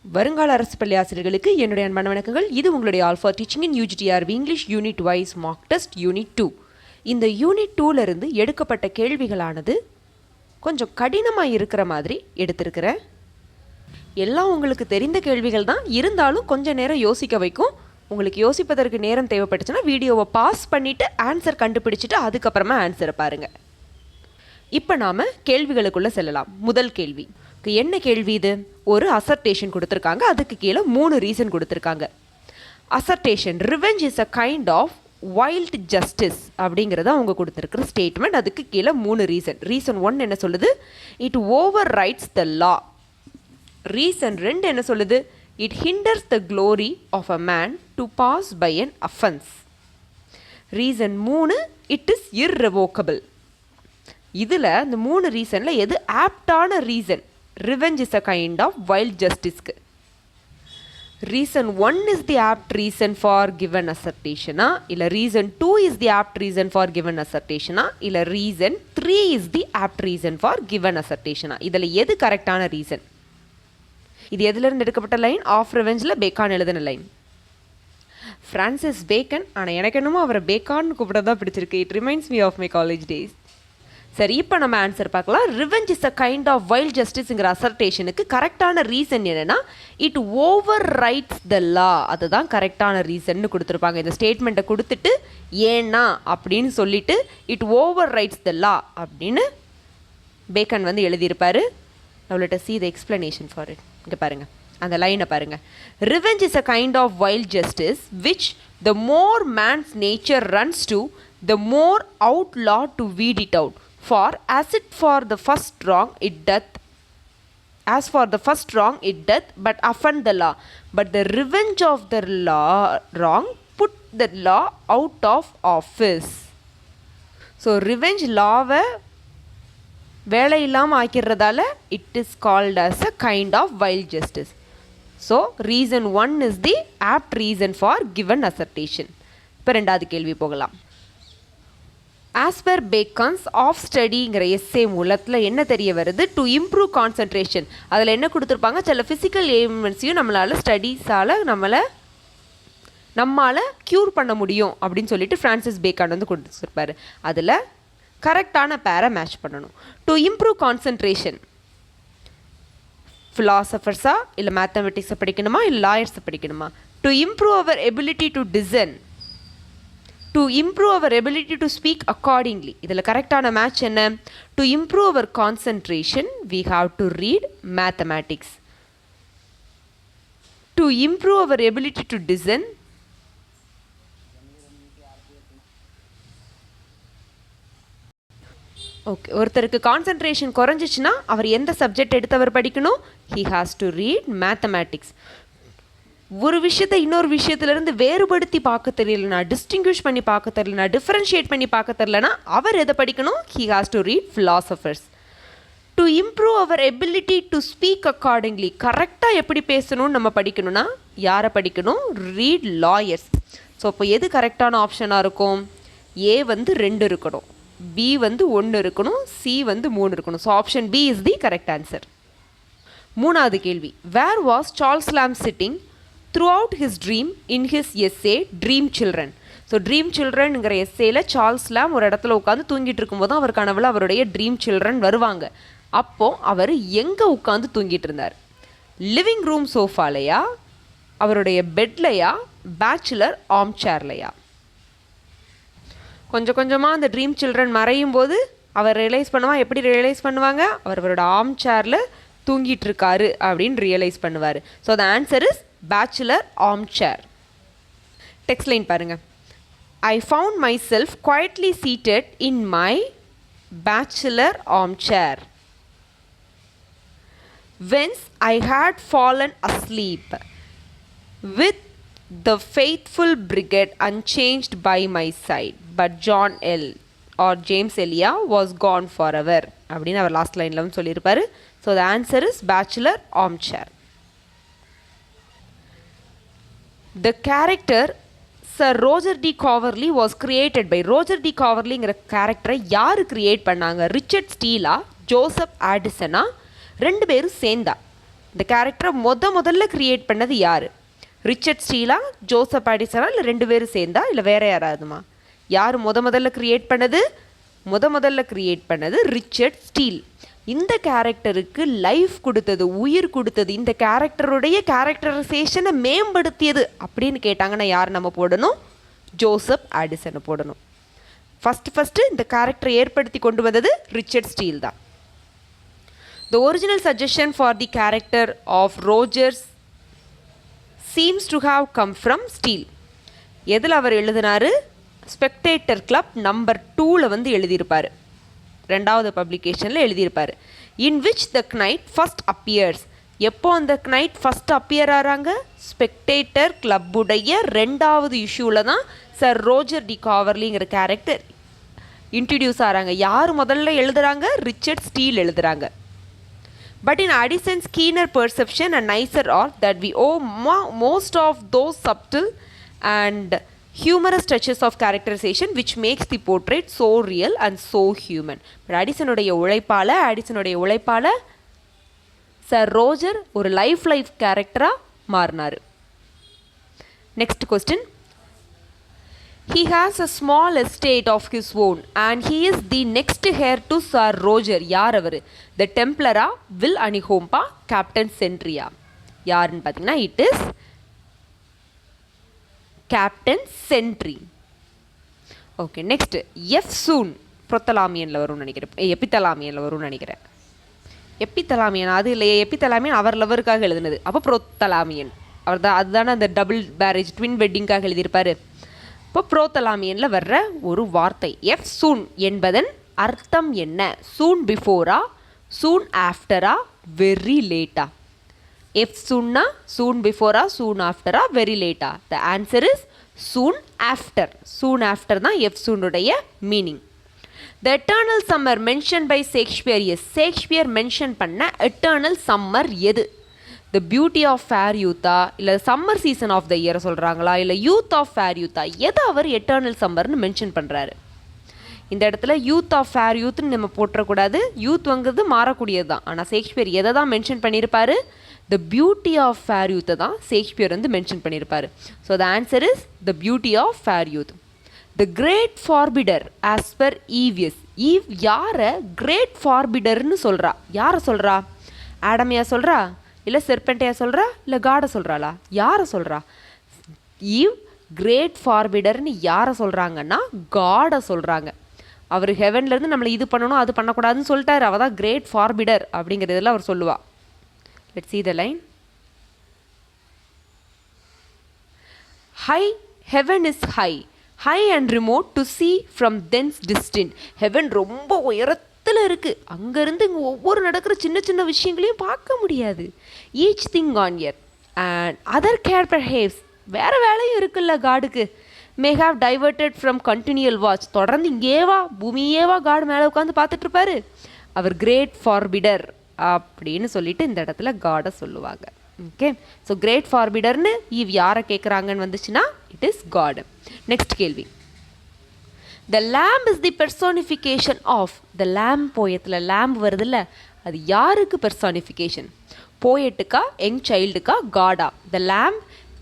வருங்கால அரசு பள்ளி ஆசிரியர்களுக்கு என்னுடைய அன்பான வணக்கங்கள். இது உங்களுடைய ஆல்ஃபா டீச்சிங் இன் UG TRB English unit wise mark test unit 2. இந்த யூனிட் 2லேருந்து எடுக்கப்பட்ட கேள்விகளானது கொஞ்சம் கடினமாக இருக்கிற மாதிரி எடுத்திருக்கிறேன். எல்லாம் உங்களுக்கு தெரிந்த கேள்விகள் தான், இருந்தாலும் கொஞ்சம் நேரம் யோசிக்க வைக்கும். உங்களுக்கு யோசிப்பதற்கு நேரம் தேவைப்பட்டுச்சுன்னா வீடியோவை பாஸ் பண்ணிவிட்டு ஆன்சர் கண்டுபிடிச்சிட்டு அதுக்கப்புறமா ஆன்சரை பாருங்கள். இப்போ நாம் கேள்விகளுக்குள்ளே செல்லலாம். முதல் கேள்வி என்ன கேள்வி? இது ஒரு அசர்டேஷன் கொடுத்துருக்காங்க, அதுக்கு கீழே 3 ரீசன் கொடுத்துருக்காங்க. Assertion, revenge is a kind of wild justice அப்படிங்கிறத அவங்க கொடுத்துருக்குற ஸ்டேட்மெண்ட். அதுக்கு கீழே 3 ரீசன். ரீசன் 1 என்ன சொல்லுது? It overrides the law. Reason 2 என்ன சொல்லுது? It hinders the glory of a man to pass by an offence. Reason 3 it is irrevocable. இதில் இந்த 3 ரீசனில் எது ஆப்டான reason revenge is a kind of wild ஜஸ்டிஸ்க்கு? Reason 1 is the apt reason for given அசர்டேஷனா, இல்லை reason 2 is the apt reason for given அசர்டேஷனா, இல்லை reason 3 is the apt reason for given அசர்டேஷனா? இதில் எது கரெக்டான ரீசன்? இது எதுலேருந்து எடுக்கப்பட்ட லைன்? ஆஃப் ரிவெஞ்சில் பேக்கான் எழுதின லைன். ஃப்ரான்சிஸ் பேக்கன், ஆனால் எனக்கு என்னமோ அவரை பேக்கான்னு கூப்பிட பிடிச்சிருக்கு. It reminds me of my college days. சரி, இப்போ நம்ம ஆன்சர் பார்க்கலாம். Revenge is a kind of wild ஜஸ்டிஸ்ங்கிற அசர்டேஷனுக்கு கரெக்டான ரீசன் என்னென்னா it overrides the law. அதுதான் கரெக்டான ரீசன்னு கொடுத்துருப்பாங்க. இந்த ஸ்டேட்மெண்ட்டை கொடுத்துட்டு ஏன்னா அப்படின்னு சொல்லிட்டு இட் ஓவர் ரைட்ஸ் த லா அப்படின்னு பேக்கன் வந்து எழுதியிருப்பார். Let us see the explanation for it. இங்கே பாருங்கள், அந்த லைனை பாருங்கள். Revenge is a kind of wild justice which the more man's nature runs to the more outlaw to weed it out. For as for the first wrong it doth but offend the law, but the revenge of the law wrong put the law out of office. So revenge law-வை வேலை இல்லாமல் ஆக்கிறதால it is called as a kind of wild justice. So reason 1 is the apt reason for given assertion. இப்போ ரெண்டாவது கேள்வி போகலாம். As per Bacon's of ஸ்டடிங்கிற essay மூலத்தில் என்ன தெரிய வருது? To improve concentration. அதில் என்ன கொடுத்துருப்பாங்க? சில ஃபிசிக்கல் எலிமெண்ட்ஸையும் நம்மளால் ஸ்டடீஸால் நம்மளால் க்யூர் பண்ண முடியும் அப்படின்னு சொல்லிட்டு ஃப்ரான்சிஸ் பேக்கான் வந்து கொடுத்துருப்பாரு. அதில் கரெக்டான பேரை மேட்ச் பண்ணணும். டு இம்ப்ரூவ் கான்சன்ட்ரேஷன் ஃபிலாசபர்ஸா இல்லை மேத்தமெட்டிக்ஸை படிக்கணுமா இல்லை லாயர்ஸை படிக்கணுமா? To improve our ability to design, to improve our ability to speak accordingly. இதில் கரெக்டான மேட்ச் என்ன? to improve our concentration we have to read mathematics. to improve our ability to discern okay, ஒருத்தருக்கு concentration குறைஞ்சிச்சுன்னா அவர் எந்த subject எடுத்து அவர் படிக்கணும்? he has to read mathematics. ஒரு விஷயத்தை இன்னொரு விஷயத்துலேருந்து வேறுபடுத்தி பார்க்க தெரியலனா, டிஸ்டிங்விஷ் பண்ணி பார்க்க தெரியலனா, டிஃப்ரென்ஷியேட் பண்ணி பார்க்க தெரியலனா அவர் எதை படிக்கணும்? he has to read philosophers. to improve our ability to speak accordingly, கரெக்டாக எப்படி பேசணும்னு நம்ம படிக்கணும்னா யாரை படிக்கணும்? read lawyers. ஸோ இப்போ எது கரெக்டான ஆப்ஷனாக இருக்கும்? ஏ வந்து 2 இருக்கணும், பி வந்து 1 இருக்கணும், சி வந்து 3 இருக்கணும். So option B is the correct answer. மூணாவது கேள்வி. Where was Charles Lamb sitting throughout his dream in his essay Dream Children. So dream சில்ட்ரன்ங்கிற எஸ்ஸேயில் சார்ல்ஸ் லாம் ஒரு இடத்துல உட்காந்து தூங்கிட்டு இருக்கும்போது அவர் கனவுல அவருடைய ட்ரீம் சில்ட்ரன் வருவாங்க. அப்போது அவர் எங்கே உட்காந்து தூங்கிட்டு இருந்தார்? லிவிங் ரூம் சோஃபாலையா, அவருடைய பெட்லையா, பேச்சுலர் ஆர்ம் சேர்லையா? கொஞ்சம் கொஞ்சமாக அந்த ட்ரீம் சில்ட்ரன் மறையும் போது அவர் ரியலைஸ் பண்ணுவாங்க. எப்படி ரியலைஸ் பண்ணுவாங்க? அவரோட ஆர்ம் சேரில் தூங்கிட்டு இருக்காரு அப்படின்னு ரியலைஸ் பண்ணுவார். So the answer is bachelor armchair. Text line பாருங்க. I found myself quietly seated in my bachelor armchair whence I had fallen asleep with the faithful Bridget unchanged by my side but John L or James Elia was gone for ever அப்படின்னு அவர் last லைனில் வந்து சொல்லியிருப்பார். So the answer is bachelor armchair. The character Sir Roger D. Coverley was created by Roger D. Coverleyங்கிற கேரக்டரை யார் create பண்ணாங்க? Richard ஸ்டீலா, Joseph ஆடிசனா, 2 பேரும் சேர்ந்தா? இந்த கேரக்டரை முதல்ல க்ரியேட் பண்ணது யார்? ரிச்சர்ட் ஸ்டீலா, ஜோசப் ஆடிசனா, இல்லை 2 பேரும் சேர்ந்தா, இல்லை வேறு யாராவதுமா? யார் முதல்ல க்ரியேட் பண்ணது? முதல்ல க்ரியேட் பண்ணது ரிச்சர்ட் ஸ்டீல். இந்த கேரக்டருக்கு லைஃப் கொடுத்தது, உயிர் கொடுத்தது, இந்த கேரக்டருடைய கேரக்டரைசேஷனை மேம்படுத்தியது அப்படின்னு கேட்டாங்கன்னா யார் நம்ம போடணும்? ஜோசப் ஆடிசனை போடணும். ஃபஸ்ட்டு இந்த கேரக்டரை ஏற்படுத்தி கொண்டு வந்தது ரிச்சர்ட் ஸ்டீல் தான். The original suggestion for the character of Rogers seems to have come from Steele. எதில் அவர் எழுதினாரு? ஸ்பெக்டேட்டர் கிளப் நம்பர் 2ல் வந்து எழுதியிருப்பார். 2வது பப்ளிகேஷனில் எழுதியிருப்பார். In which the knight first appears. எப்போ அந்த knight ஃபஸ்ட் அப்பியர் ஆகிறாங்க? ஸ்பெக்டேட்டர் கிளப்புடைய 2வது இஷ்யூவில் தான் சர் ரோஜர் டி காவர்லிங்கிற கேரக்டர் இன்ட்ரடியூஸ் ஆகிறாங்க. யார் முதல்ல எழுதுகிறாங்க? ரிச்சர்ட் ஸ்டீல் எழுதுகிறாங்க. But in Addison's keener perception and nicer art that we owe most of those subtle and humorous touches of characterization which makes the portrait so real and so human. But Addisonோடைய உழைப்பால Sir Roger ஒரு life கேரக்டராக மாறினார். Next question. He has a small estate of his own and he is the next heir to Sir Roger. யார் அவர்? The Templara, Will Anihompa, Captain Sentria. யாருன்னு பார்த்தீங்கன்னா it is captain Sentry. Okay, next eftsoons ப்ரொத்தலாமியனில் வரும்னு நினைக்கிறேன், எப்பித்தலாமியனில் வரும்னு நினைக்கிறேன். எப்பித்தலாமியன் அது இல்லையே, எப்பித்தலாமியன் அவர் லவருக்காக எழுதுனது. அப்போ ப்ரொத்தலாமியன் அவர் தான், அதுதானே அந்த டபுள் மேரேஜ் ட்வின் வெட்டிங்காக எழுதியிருப்பார். இப்போ ப்ரோத்தலாமியனில் வர்ற ஒரு வார்த்தை எஃப் சூன் என்பதன் அர்த்தம் என்ன? சூன் பிஃபோரா, சூன் ஆஃப்டரா, வெரி லேட்டா? எஃப் சூன்னா சூன் பிஃபோரா, சூன் ஆஃப்டரா, வெரி லேட்டா? The answer is soon after. Soon after தான் எஃப் சூனுடைய meaning. The eternal summer mention by Shakespeare. Shakespeare mention பண்ண எட்டர்னல் சம்மர் எது? த பியூட்டி ஆஃப் ஃபேர் யூத்தா, இல்லை சம்மர் சீசன் ஆஃப் த இயரை சொல்கிறாங்களா, இல்லை யூத் ஆஃப் ஃபேர் யூத்தா? எதை அவர் எட்டர்னல் சம்மர்னு மென்ஷன் பண்ணுறாரு? இந்த இடத்துல யூத் ஆஃப் ஃபேர் யூத்னு நம்ம போட்டுறக்கூடாது. யூத்ங்கிறது மாறக்கூடியது தான். ஆனால் ஷேக்ஸ்பியர் எதை தான் மென்ஷன் பண்ணியிருப்பார்? த பியூட்டி ஆஃப் ஃபேர் யூத்தை தான் ஷேக்ஸ்பியர் வந்து மென்ஷன் பண்ணியிருப்பார். So the answer is the beauty of fair youth. The great forbidder as per Eve's. Eve யாரை கிரேட் ஃபார்பிடர்னு சொல்கிறா? யாரை சொல்கிறா? ஆடமையா சொல்கிறா, இல்லை செர்பெண்டையா சொல்கிறா, இல்லை காடை சொல்கிறாளா? யாரை சொல்கிறா? ஈவ் கிரேட் ஃபார்பிடர்னு யாரை சொல்கிறாங்கன்னா காடை சொல்கிறாங்க. அவர் ஹெவன்லேருந்து நம்மளை இது பண்ணணும் அது பண்ணக்கூடாதுன்னு சொல்லிட்டாரு. அவள் தான் கிரேட் ஃபார்பிடர் அப்படிங்கிறதெல்லாம் அவர் சொல்லுவா. Let's see the line. High heaven is high and remote to see from thence distant. heaven ரொம்ப உயரத்தில் இருக்குது, அங்கேருந்து இங்கே ஒவ்வொரு நடக்கிற சின்ன விஷயங்களையும் பார்க்க முடியாது. Each thing on earth and other care perhaps. வேறு வேலையும் இருக்குல்ல காடுக்கு. May have diverted from continual watch. தொடர்ந்து இங்கேவா பூமியேவா காடு மேலே உட்காந்து பார்த்துட்ருப்பாரு. அவர் கிரேட் ஃபார்பிடர் அப்படின்னு சொல்லிட்டு இந்த இடத்துல காடை சொல்லுவாங்க. ஓகே, ஸோ கிரேட் ஃபார்பிடர்னு ஈவ் யாரை கேட்குறாங்கன்னு வந்துச்சுன்னா இட் இஸ் காடு. நெக்ஸ்ட் கேள்வி. The lamb is the personification of. The லேம்ப் போயத்தில் லேம்ப் வருதுல்ல, அது யாருக்கு பெர்சானிஃபிகேஷன்? போயட்டுக்கா, யங் சைல்டுக்கா, காடா? த லேம்ப்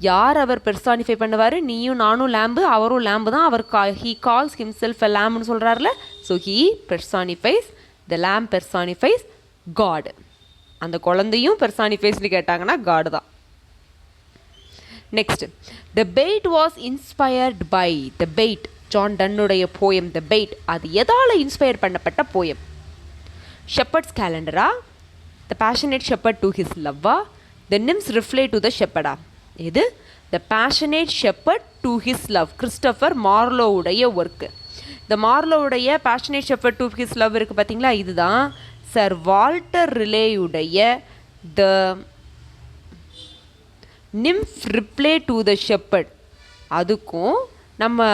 யார் அவர் பெர்சானிஃபை பண்ணுவார்? நீயும் நானும் லேம்பு, அவரும் லேம்பு தான். அவர் ஹீ கால்ஸ் ஹிம்செல்ஃப் அ லேம்ப்னு சொல்கிறார்ல. So he personifies, the lamb personifies God. அந்த குழந்தையும் பெர்சானிஃபைஸ்னு கேட்டாங்கன்னா காடு தான். Next, the bait was inspired by. The bait John டன்னுடைய போயம் த பெய்ட், அது எதால் இன்ஸ்பயர் பண்ணப்பட்ட போயம்? ஷெப்பர்ட்ஸ் கேலண்டரா, the passionate shepherd to his லவ்வா, the nymph's reply to the ஷெப்பர்டா? இது the passionate shepherd to his love, Christopher மார்லோவுடைய work. இந்த மார்லோவுடைய passionate shepherd to his love இருக்குது பார்த்தீங்களா, இதுதான் சர் வால்டர் ரிலேயுடைய the nymph reply to the shepherd. அதுக்கும் நம்ம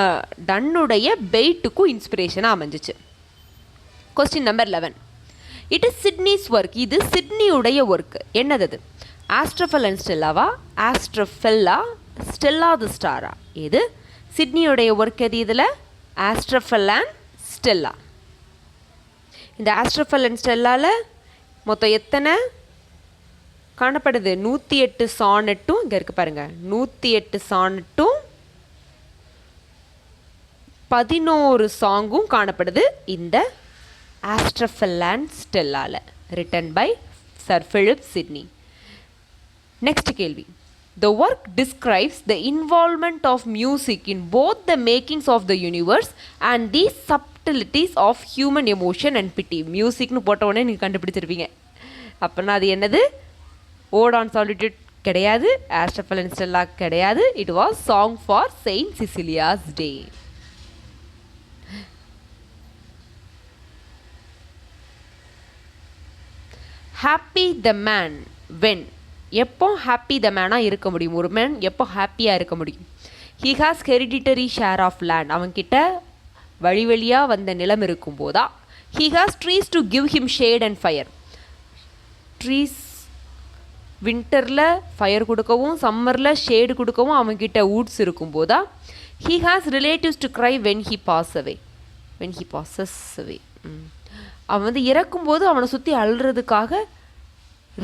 டன்னுடைய பெய்ட்டுக்கும் இன்ஸ்பிரேஷனாக அமைஞ்சிச்சு. Question number 11. It is Sidney's work. இது சிட்னியுடைய ஒர்க்கு. என்னது அது? ஆஸ்ட்ரோஃபெல் அண்ட் ஸ்டெல்லாவா, ஆஸ்ட்ரோஃபெல்லா, ஸ்டெல்லா தி ஸ்டாரா? இது சிட்னியுடைய ஒர்க். எது இதில்? Astrophel and Stella. இந்த ஆஸ்ட்ரோஃபெல் அண்ட் ஸ்டெல்லாவில் மொத்தம் எத்தனை காணப்படுது 108 சானட்டும் இங்கே இருக்குது பாருங்கள் 108 சானட்டும் 11 சாங்கும் காணப்படுது இந்த ஆஸ்ட்ரோஃபெல் அண்ட் ஸ்டெல்லால written by Sir Philip Sidney. Next கேள்வி. The work describes the involvement of music in both the makings of the universe and the subtleties of human emotion and pity. மியூசிக்னு போட்ட உடனே நீங்கள் கண்டுபிடிச்சிருப்பீங்க. அப்படின்னா அது என்னது? ஓட் ஆன் சாலிட்யூட் கிடையாது, Astrophel and Stella கிடையாது. It was song for Saint Cecilia's day. Happy the man when. எப்போ happy the மேனாக இருக்க முடியும்? ஒரு மேன் எப்போ ஹாப்பியாக இருக்க முடியும்? He has hereditary share of land. அவன்கிட்ட வழி வழியாக வந்த நிலம் இருக்கும் போதா? He has trees to give him shade and fire. Trees வின்டரில் ஃபயர் கொடுக்கவும் சம்மரில் ஷேடு கொடுக்கவும் அவன்கிட்ட வூட்ஸ் இருக்கும் போதா? He has relatives to cry when he pass away. When he passes away. அவன் வந்து இறக்கும்போது அவனை சுற்றி அழுறதுக்காக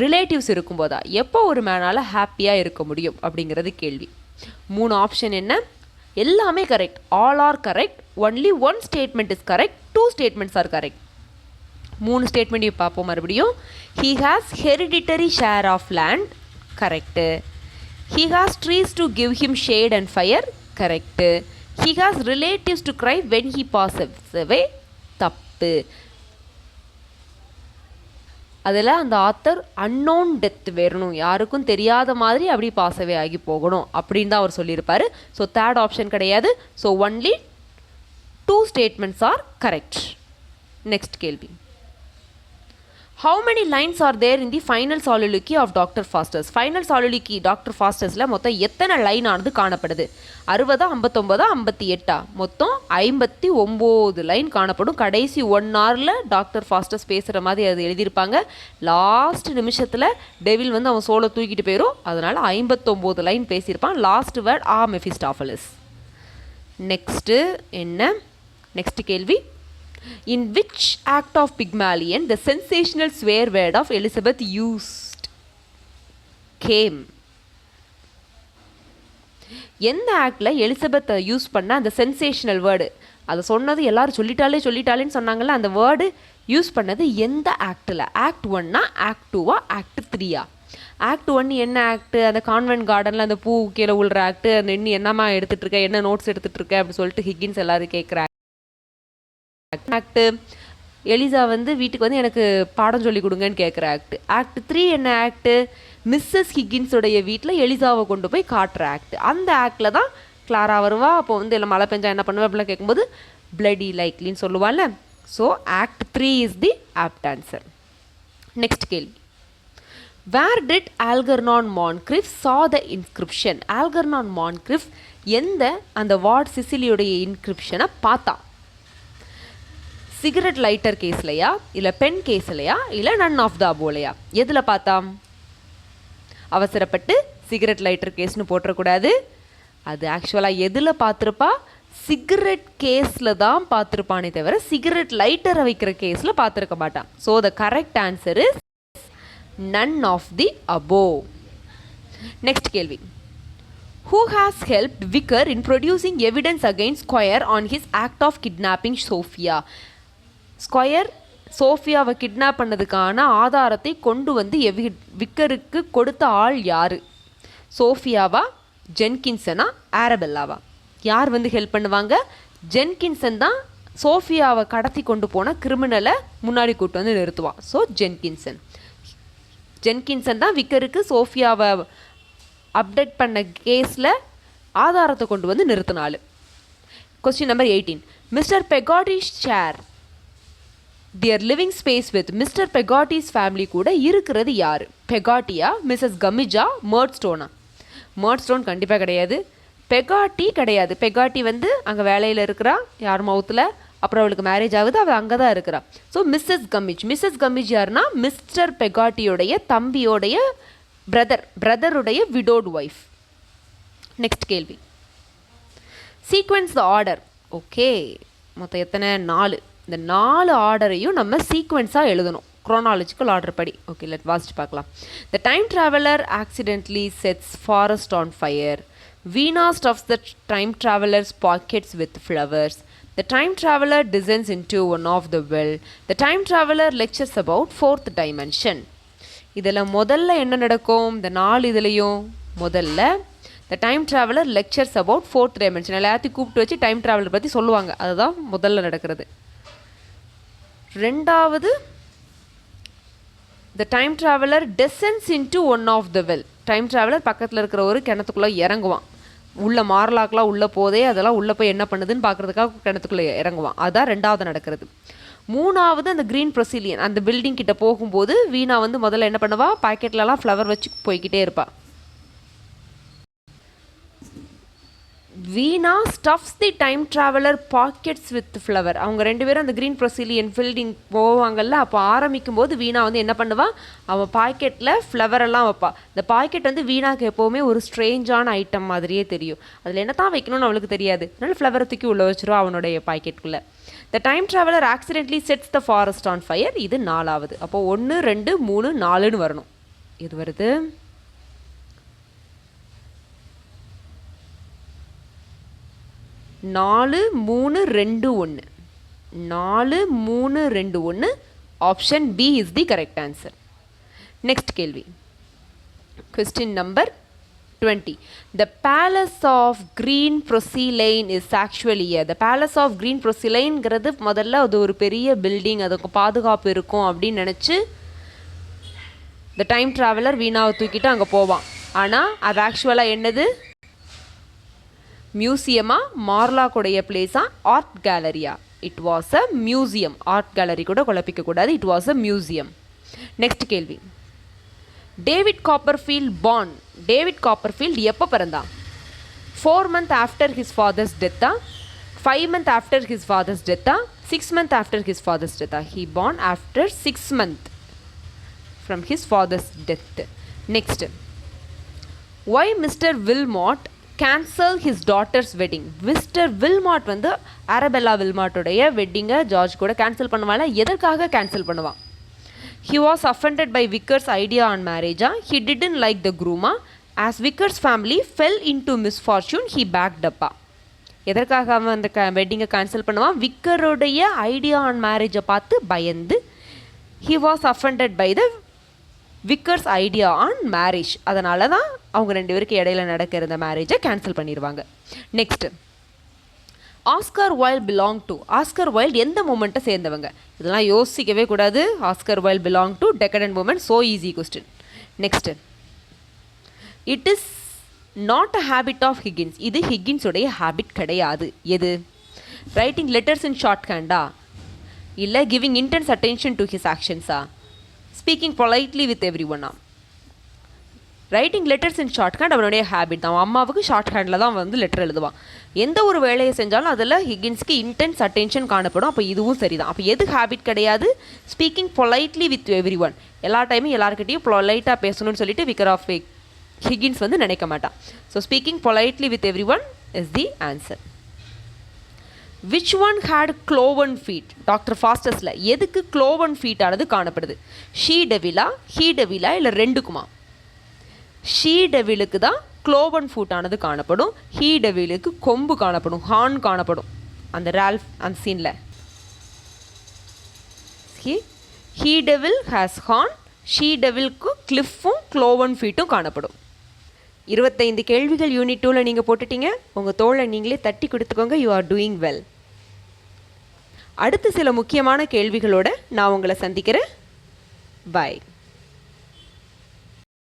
ரிலேட்டிவ்ஸ் இருக்கும்போதா? எப்போ ஒரு மேனால் ஹாப்பியாக இருக்க முடியும் அப்படிங்கிறது கேள்வி. 3 ஆப்ஷன் என்ன? எல்லாமே correct. All are correct. Only 1 statement is correct. 2 statements are correct. 3 ஸ்டேட்மெண்ட்டையும் பார்ப்போம் மறுபடியும். He has hereditary share of land, correct. He has trees to give him shade and fire, correct. He has relatives to cry when he passes away, தப்பு. அதில் அந்த author unknown death வரணும், யாருக்கும் தெரியாத மாதிரி அப்படி பாசவே ஆகி போகணும் அப்படின்னு தான் அவர் சொல்லியிருப்பார். ஸோ தேர்ட் ஆப்ஷன் கிடையாது. So only 2 statements are correct. Next கேள்வி. How many lines are there in the final soliloquy of Dr. Faustus? Final soliloquy Dr. Faustusல மொத்தம் எத்தனை லைன் ஆனது காணப்படுது? 60, 59, 58? மொத்தம் 59 லைன் காணப்படும். கடைசி 1 hourல டாக்டர் ஃபாஸ்டஸ் பேசுகிற மாதிரி அது எழுதியிருப்பாங்க. லாஸ்ட் நிமிஷத்தில் டெவில் வந்து அவன் சோலை தூக்கிட்டு போயிடும். அதனால் 59 லைன் பேசியிருப்பான். லாஸ்ட் வேர்ட் ஆ மெஃபிஸ்டாஃபலஸ். நெக்ஸ்ட்டு என்ன? நெக்ஸ்ட் கேள்வி. In which act of Pygmalion the sensational swear word of Elizabeth used came? எந்த ஆக்டில் எலிசபெத்தை யூஸ் பண்ண அந்த சென்சேஷனல் வேர்டு, அதை சொன்னது எல்லாரும் சொல்லிட்டாலேன்னு சொன்னாங்கல்ல, அந்த வேர்டு யூஸ் பண்ணது எந்த ஆக்டில்? Act 1 act 2 act 3? ஆக்ட் 1 என்ன ஆக்ட்? அந்த கான்வென்ட் கார்டனில் அந்த பூ கீழே உள்ள ஆக்ட். அந்த என்னம்மா எடுத்துகிட்ருக்க, என்ன நோட்ஸ் எடுத்துகிட்ருக்க அப்படின்னு சொல்லிட்டு ஹிக்கின்ஸ் எல்லோரும் கேட்குறாங்க. ஆக்ட் எலிசா வந்து வீட்டுக்கு வந்து எனக்கு பாடம் சொல்லி கொடுங்கன்னு கேட்குற ஆக்ட். ஆக்ட் 3 என்ன ஆக்ட்? மிஸ்ஸஸ் ஹிக்கின்ஸோடைய வீட்டில் எலிசாவை கொண்டு போய் காட்டுற ஆக்ட். அந்த ஆக்டில் தான் கிளாரா வருவா. அப்போ வந்து எல்லாம் மழை பெஞ்சா என்ன பண்ணுவேன் அப்படிலாம் கேட்கும்போது பிளடி லைக்லின்னு சொல்லுவாள்ல. So act 3 is the apt answer. Next கேள்வி. வேர் டிட் ஆல்கர்னான் மான்க்ரிஃப் சா த இன்ஸ்கிரிப்ஷன்? ஆல்கர்னான் மான்க்ரிஃப் எந்த அந்த வார்ட் சிசிலியோடைய இன்ஸ்கிரிப்ஷனை பார்த்தான்? சிகரெட் லைட்டர் கேஸ்லையா, இல்லை பென் கேஸ்லையா, இல்லை நன் ஆஃப் த அபோலையா? எதில் பார்த்தான்? அவசரப்பட்டு சிகரெட் லைட்டர் கேஸ்னு போட்டுறக்கூடாது. அது ஆக்சுவலாக எதில் பார்த்துருப்பா? சிகரெட் கேஸில் தான் பார்த்துருப்பானே தவிர சிகரெட் லைட்டரை வைக்கிற கேஸில் பார்த்துருக்க மாட்டான். So the correct answer is none of the above. Next கேள்வி. Who has helped Vicar in producing evidence against Squire on his act of kidnapping Sophia? Squire சோஃபியாவை கிட்னாப் பண்ணதுக்கான ஆதாரத்தை கொண்டு வந்து விக்கருக்கு கொடுத்த ஆள் யார்? சோஃபியாவா, ஜென்கின்சனா, ஆரபெல்லாவா? யார் வந்து ஹெல்ப் பண்ணுவாங்க? ஜென்கின்சன் தான் சோஃபியாவை கடத்தி கொண்டு போன கிரிமினலை முன்னாடி கூட்டு வந்து நிறுத்துவான். ஸோ ஜென்கின்சன் தான் விக்கருக்கு சோஃபியாவை அப்டேட் பண்ண கேஸில் ஆதாரத்தை கொண்டு வந்து நிறுத்தினாள். Question number 18. Mr Peggotty's share their living space with Mr Peggotty's family கூட இருக்கிறது யார்? பெகாட்டியா, மிஸ்ஸஸ் கமிஜா, மர்ட்ஸ்டோனா? மர்ட்ஸ்டோன் கண்டிப்பாக கிடையாது. பெகாட்டி கிடையாது. பெகாட்டி வந்து அங்கே வேலையில் இருக்கிறா யார் மவுத்தில். அப்புறம் அவளுக்கு மேரேஜ் ஆகுது, அவள் அங்கே தான் இருக்கிறா. So Mrs Gummidge. Mrs Gummidge யாருன்னா மிஸ்டர் பெகாட்டியோடைய தம்பியோடைய பிரதருடைய விடோட் ஒய்ஃப். நெக்ஸ்ட் கேள்வி. Sequence the order. ஓகே, மொத்தம் எத்தனை? 4. இந்த 4 ஆர்டரையும் நம்ம சீக்வென்ஸாக எழுதணும். chronological order படி. Okay, let வாசிச்சு பார்க்கலாம். The time traveler accidentally sets forest on fire. Veena stuffs the time traveler's pockets with flowers. The time traveler descends into one of the well. The time traveler lectures about fourth dimension. இதில் முதல்ல என்ன நடக்கும்? இந்த 4 இதுலையும் முதல்ல the time traveler lectures about fourth dimension. எல்லாத்தையும் கூப்பிட்டு வச்சு டைம் ட்ராவலர் பற்றி சொல்லுவாங்க. அதுதான் முதல்ல நடக்கிறது. ரெண்டாவது the time traveler descends into one of the well. Time traveller பக்கத்தில் இருக்கிற ஒரு கிணத்துக்குள்ளே இறங்குவான். உள்ள மாரலாக்கெலாம் உள்ளே போதே அதெல்லாம் உள்ளே போய் என்ன பண்ணுதுன்னு பார்க்குறதுக்காக கிணத்துக்குள்ளே இறங்குவான். அதுதான் ரெண்டாவது நடக்கிறது. மூணாவது அந்த க்ரீன் ப்ரொசிலியன் அந்த பில்டிங் கிட்ட போகும்போது வீணா வந்து முதல்ல என்ன பண்ணுவா, பாக்கெட்லலாம் ஃப்ளவர் வச்சு போய்கிட்டே இருப்பாள். Weena stuffs the time traveller pockets with flower. அவங்க ரெண்டு பேரும் அந்த க்ரீன் ப்ரொசிலியன் பில்டிங் போவாங்கல்ல, அப்போ ஆரம்பிக்கும் போது வீணா வந்து என்ன பண்ணுவாள், அவன் பாக்கெட்டில் ஃப்ளவரெல்லாம் வைப்பாள். இந்த பாக்கெட் வந்து வீணாக்கு எப்போவுமே ஒரு ஸ்ட்ரேஞ்சான ஐட்டம் மாதிரியே தெரியும். அதில் என்ன தான் வைக்கணும்னு அவளுக்கு தெரியாது. அதனால ஃப்ளவரை தூக்கி உள்ளே வச்சிருவா அவனுடைய பாக்கெட்டுக்குள்ளே. The time traveller accidentally sets the forest on fire. இது 4வது. அப்போது 1 2 3 4ன்னு வரணும். இது வருது 4 3 2 1. 4 3 2 1. Option B is the correct answer. Next கேள்வி. Question number 20. The palace of green porcelain is actually here. The palace of green porcelainங்கிறது முதல்ல அது ஒரு பெரிய பில்டிங், அதுக்கு பாதுகாப்பு இருக்கும் அப்படின்னு நினச்சி the time traveler வீணாவை தூக்கிட்டு அங்கே போவான். ஆனால் அது ஆக்சுவலாக என்னது, மியூசியமா, மார்லாக்குடைய பிளேஸா, ஆர்ட் கேலரியா? It was a museum. Art gallery கூட குழப்பிக்க கூடாது. It was a museum. Next கேள்வி. David Copperfield born. David Copperfield எப்போ பிறந்தான்? 4 months ஆஃப்டர் ஹிஸ் ஃபாதர்ஸ் டெத்தா, 5 months ஆஃப்டர் ஹிஸ் ஃபாதர்ஸ் டெத்தா, 6 months ஆஃப்டர் ஹிஸ் ஃபாதர்ஸ் டெத்தா? He born after 6 months from his father's death. Next. Why Mr Wilmot cancel his daughter's wedding. Mr Wilmot வந்து Arabella வில்மாட்டோடைய வெட்டிங்கை George கூட cancel பண்ணுவாள். எதற்காக cancel பண்ணுவான்? He was offended by Vickers idea on மேரேஜா, he didn't like the க்ரூமா, as Vickers family fell into misfortune he backed அப்பா. எதற்காக அவன் அந்த வெட்டிங்கை கேன்சல் பண்ணுவான்? விக்கருடைய ஐடியா ஆன் மேரேஜை பார்த்து பயந்து. He was offended by the Vickers idea on marriage. அதனால தான் அவங்க ரெண்டு பேருக்கு இடையில நடக்கிற இந்த மேரேஜை கேன்சல் பண்ணிடுவாங்க. Next. Oscar Wilde belong to. Oscar Wilde எந்த மூமெண்ட்டை சேர்ந்தவங்க? இதெல்லாம் யோசிக்கவே கூடாது. Oscar Wilde belong to decadent movement. So easy question. Next. It is not a habit of Higgins. இது ஹிகின்ஸுடைய ஹேபிட் கிடையாது. எது? ரைட்டிங் லெட்டர்ஸ் இன் ஷார்ட் ஹேண்டா, இல்லை giving intense attention to his ஆக்ஷன்ஸா, speaking politely with every ஒன்னா? Writing letters in short hand அவனுடைய habit தான். அம்மாவுக்கு ஷார்ட் ஹேண்டில் தான் வந்து லெட்டர் எழுதுவான். எந்த ஒரு வேலையை செஞ்சாலும் அதில் ஹிகின்ஸ்க்கு இன்டென்ஸ் அட்டென்ஷன் காணப்படும். அப்போ இதுவும் சரி தான். அப்போ எது ஹேபிட் கிடையாது? Speaking politely with every one. எல்லா டைமும் எல்லாருக்கிட்டையும் பொலைட்டாக பேசணும்னு சொல்லிட்டு விக்கர் ஆஃப் ஹிகின்ஸ் வந்து நினைக்க மாட்டான். So speaking politely with every one is the answer. Which one had cloven feet? Doctor ஃபாஸ்டஸில் எதுக்கு க்ளோவன் ஃபீட் ஆனது காணப்படுது? ஷீ டெவிலா, ஹீ டெவிலா, இல்லை ரெண்டுக்குமா? ஷீ டெவிலுக்கு தான் க்ளோவன் ஃபூட் ஆனது காணப்படும். ஹீ டெவிலுக்கு கொம்பு காணப்படும், ஹார்ன் காணப்படும். அந்த ரால்ஃப் அந்த சீனில் he devil has horn, she டெவிலுக்கு கிளிஃபும் க்ளோவன் ஃபீட்டும் காணப்படும். 25 கேள்விகள் யூனிட் 2ல் நீங்கள் போட்டுட்டீங்க. உங்கள் தோளை நீங்களே தட்டி கொடுத்துக்கோங்க. You are doing well. அடுத்து சில முக்கியமான கேள்விகளோடு நான் உங்களை சந்திக்கிறேன். பாய்.